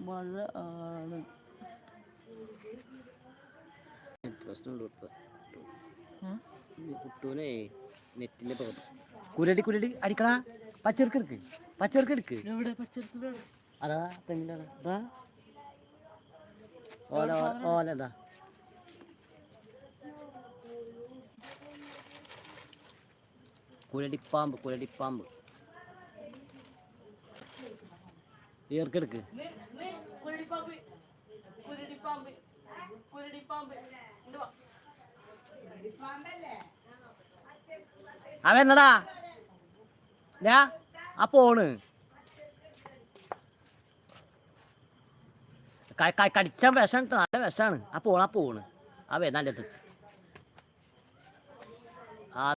മഴ ആണ്. കുട്ടൂനെ നെറ്റിന്റെ കുരടി കുരടി അടിക്കടാ. പച്ചെറുക്ക് എടുക്ക്, പച്ചെറുക്ക് എടുക്ക്. എവിടെ പച്ചക്കറി? അതാ തെങ്ങിൻ്റെ അതാ ഓല ഓല അതാ. കുരടിപ്പാമ്പ് കുരടിപ്പാമ്പ് ഏർക്കെടുക്ക്. അവന്നടാ ആ പോണ് കടിച്ചാൻ വിഷം, നല്ല വിഷമാണ്. ആ പോണ് ആ വരുന്ന എൻ്റെ അടുത്ത്.